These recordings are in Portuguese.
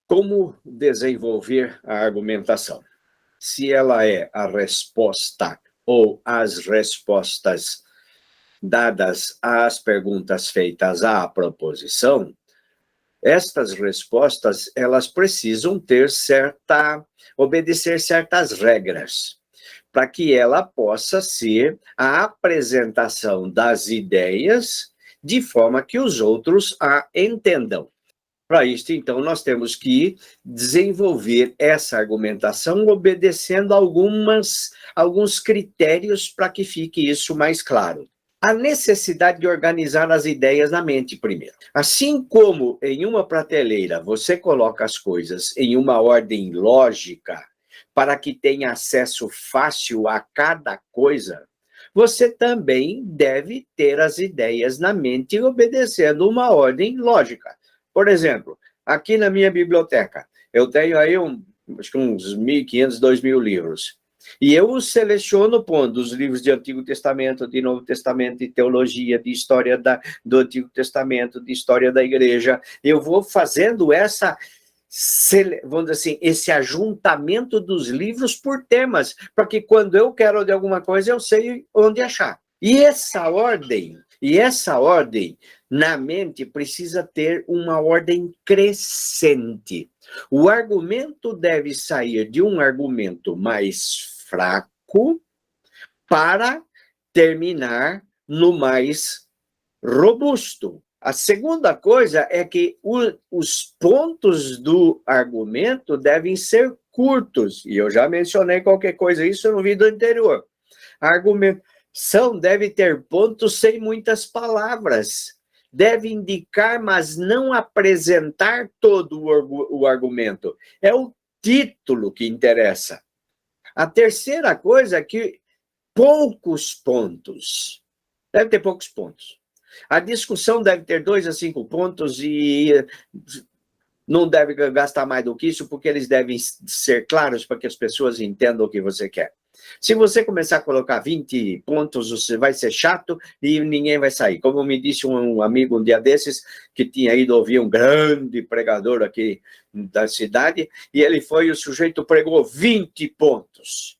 Como desenvolver a argumentação? Se ela é a resposta ou as respostas dadas às perguntas feitas à proposição, estas respostas, elas precisam obedecer certas regras, para que ela possa ser a apresentação das ideias de forma que os outros a entendam. Para isso, então, nós temos que desenvolver essa argumentação obedecendo alguns critérios para que fique isso mais claro. A necessidade de organizar as ideias na mente primeiro. Assim como em uma prateleira você coloca as coisas em uma ordem lógica para que tenha acesso fácil a cada coisa, você também deve ter as ideias na mente obedecendo uma ordem lógica. Por exemplo, aqui na minha biblioteca, eu tenho aí acho que uns 1.500, 2.000 livros. E eu os seleciono pondo os livros de Antigo Testamento, de Novo Testamento, de teologia, de história do Antigo Testamento, de história da igreja. Eu vou fazendo vamos dizer assim, esse ajuntamento dos livros por temas, para que quando eu quero de alguma coisa, eu sei onde achar. E essa ordem na mente precisa ter uma ordem crescente. O argumento deve sair de um argumento mais fraco para terminar no mais robusto. A segunda coisa é que os pontos do argumento devem ser curtos, e eu já mencionei qualquer coisa isso no vídeo anterior. A argumentação deve ter pontos sem muitas palavras. Deve indicar, mas não apresentar todo o argumento. É o título que interessa. A terceira coisa é que poucos pontos. Deve ter poucos pontos. A discussão deve ter 2 a 5 pontos e não deve gastar mais do que isso, porque eles devem ser claros para que as pessoas entendam o que você quer. Se você começar a colocar 20 pontos, você vai ser chato e ninguém vai sair. Como me disse um amigo um dia desses, que tinha ido ouvir um grande pregador aqui da cidade, e ele foi, o sujeito pregou 20 pontos.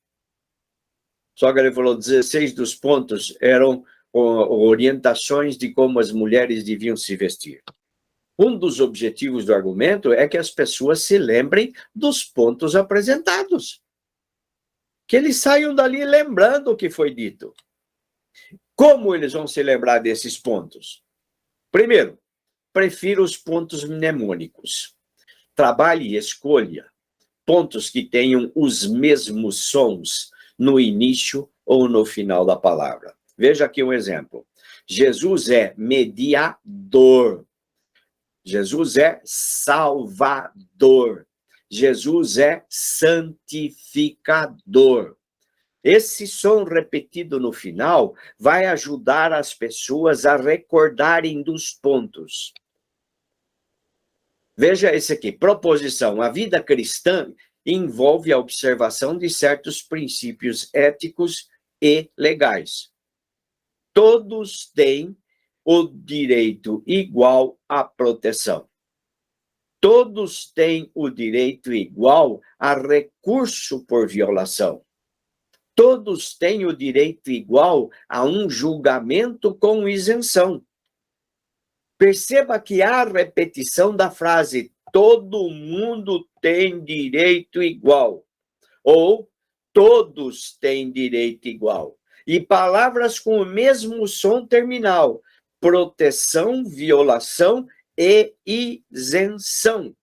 Só que ele falou 16 dos pontos eram orientações de como as mulheres deviam se vestir. Um dos objetivos do argumento é que as pessoas se lembrem dos pontos apresentados. Que eles saiam dali lembrando o que foi dito. Como eles vão se lembrar desses pontos? Primeiro, prefira os pontos mnemônicos. Trabalhe e escolha pontos que tenham os mesmos sons no início ou no final da palavra. Veja aqui um exemplo. Jesus é mediador. Jesus é salvador. Jesus é santificador. Esse som repetido no final vai ajudar as pessoas a recordarem dos pontos. Veja esse aqui, proposição. A vida cristã envolve a observação de certos princípios éticos e legais. Todos têm o direito igual à proteção. Todos têm o direito igual a recurso por violação. Todos têm o direito igual a um julgamento com isenção. Perceba que há repetição da frase todo mundo tem direito igual, ou todos têm direito igual. E palavras com o mesmo som terminal, proteção, violação e isenção.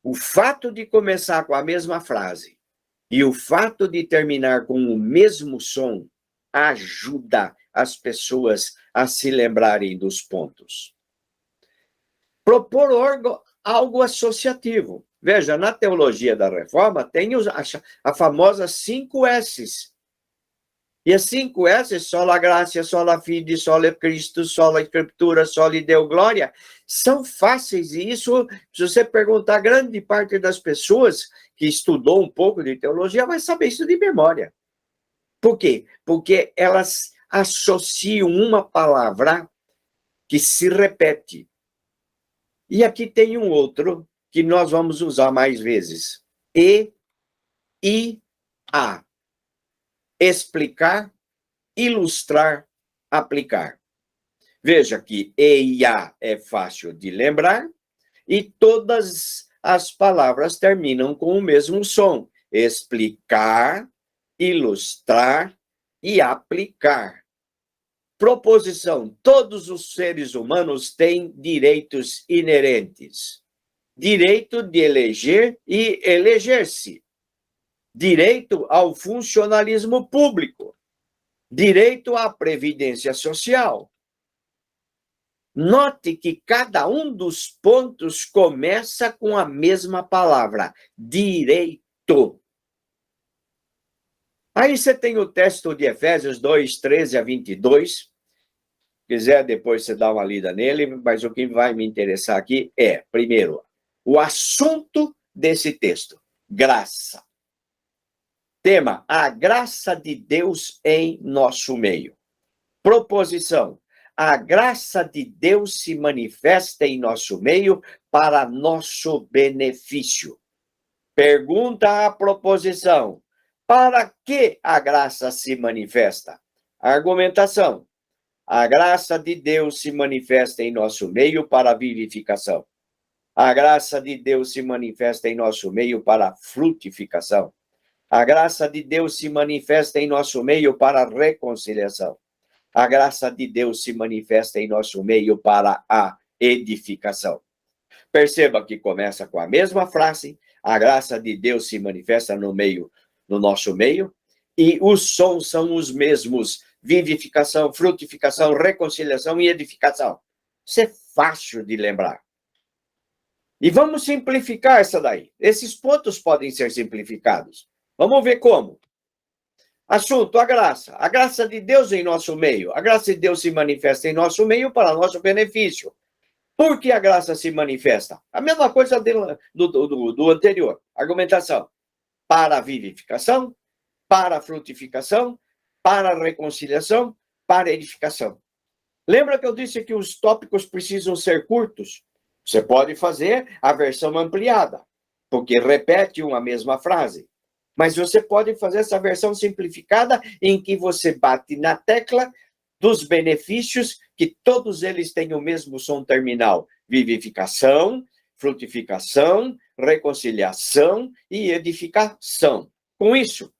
O fato de começar com a mesma frase e o fato de terminar com o mesmo som ajuda as pessoas a se lembrarem dos pontos. Propor algo associativo. Veja, na teologia da Reforma tem a famosa 5 S's. E as 5 S's, sola gratia, sola fide, sola Cristo, sola escritura, sola Deo glória, são fáceis. E isso, se você perguntar, grande parte das pessoas que estudou um pouco de teologia vai saber isso de memória. Por quê? Porque elas associam uma palavra que se repete. E aqui tem um outro que nós vamos usar mais vezes. E, a. Explicar, ilustrar, aplicar. Veja que e a é fácil de lembrar e todas as palavras terminam com o mesmo som. Explicar, ilustrar e aplicar. Proposição: todos os seres humanos têm direitos inerentes. Direito de eleger e eleger-se. Direito ao funcionalismo público. Direito à previdência social. Note que cada um dos pontos começa com a mesma palavra, direito. Aí você tem o texto de Efésios 2, 13 a 22. Se quiser, depois você dá uma lida nele, mas o que vai me interessar aqui é, primeiro, o assunto desse texto, graça. Tema: a graça de Deus em nosso meio. Proposição: a graça de Deus se manifesta em nosso meio para nosso benefício. Pergunta à proposição: para que a graça se manifesta? Argumentação: a graça de Deus se manifesta em nosso meio para a vivificação. A graça de Deus se manifesta em nosso meio para a frutificação. A graça de Deus se manifesta em nosso meio para a reconciliação. A graça de Deus se manifesta em nosso meio para a edificação. Perceba que começa com a mesma frase, a graça de Deus se manifesta no nosso meio, e os sons são os mesmos, vivificação, frutificação, reconciliação e edificação. Isso é fácil de lembrar. E vamos simplificar essa daí. Esses pontos podem ser simplificados. Vamos ver como. Assunto: a graça. A graça de Deus em nosso meio. A graça de Deus se manifesta em nosso meio para nosso benefício. Por que a graça se manifesta? A mesma coisa do anterior. Argumentação: para a vivificação, para a frutificação, para a reconciliação, para a edificação. Lembra que eu disse que os tópicos precisam ser curtos? Você pode fazer a versão ampliada, porque repete uma mesma frase. Mas você pode fazer essa versão simplificada em que você bate na tecla dos benefícios, que todos eles têm o mesmo som terminal: vivificação, frutificação, reconciliação e edificação. Com isso,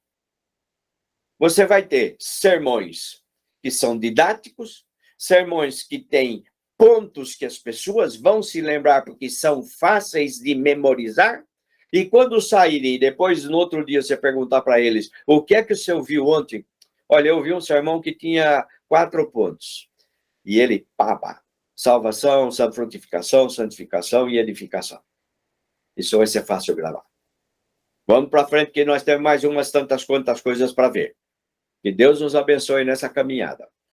você vai ter sermões que são didáticos, sermões que têm pontos que as pessoas vão se lembrar porque são fáceis de memorizar. E quando saírem, depois, no outro dia, você perguntar para eles: o que é que você ouviu ontem? Olha, eu ouvi um sermão que tinha 4 pontos. E ele, salvação, frutificação, santificação e edificação. Isso vai ser fácil gravar. Vamos para frente, que nós temos mais umas tantas quantas coisas para ver. Que Deus nos abençoe nessa caminhada.